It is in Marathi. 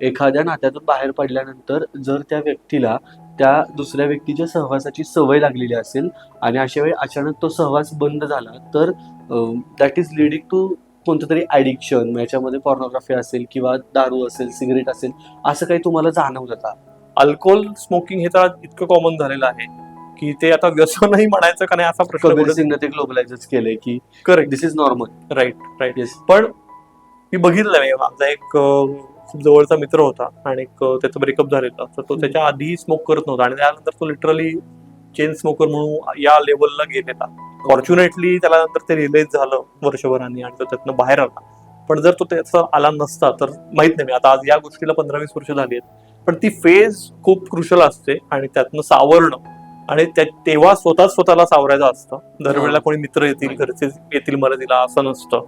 एखाद्या नात्यातून बाहेर पडल्यानंतर जर त्या व्यक्तीला त्या दुसऱ्या व्यक्तीच्या सहवासाची सवय लागलेली असेल आणि अशा वेळी अचानक तो सहवास बंद झाला तर दॅट इज लिडिंग टू कोणतं तरी ॲडिक्शन, याच्यामध्ये पॉर्नोग्राफी असेल किंवा दारू असेल, सिगरेट असेल, असं काही तुम्हाला जाणवलं का? अल्कोहोल स्मोकिंग हे तर इतकं कॉमन झालेलं आहे की ते आता व्यसनही म्हणायचं का नाही असा प्रश्न कबीर पडत. सिंगने ते ग्लोबलाइजच केलंय की correct, this is normal. Right. Yes. पण मी बघितलं, माझा एक खूप जवळचा मित्र होता आणि त्याचं ब्रेकअप झालेलं, तर तो त्याच्या आधी स्मोक करत नव्हता आणि त्यानंतर तो लिटरली चेन स्मोकर म्हणून या लेवलला गेलेला. फॉर्च्युनेटली त्याला नंतर ते रिअलाइज झालं वर्षभरांनी आणि तो त्यातनं बाहेर आला. पण जर तो त्याचा आला नसता तर माहित नाही, आता आज या गोष्टीला 15-20 वर्ष झाली आहेत, पण ती फेज खूप क्रुशल असते आणि त्यातनं सावरणं आणि तेव्हा स्वतःला सावरायचं असतं. दरवेळेला कोणी मित्र येतील, घरचे येतील मदतीला असं नसतं.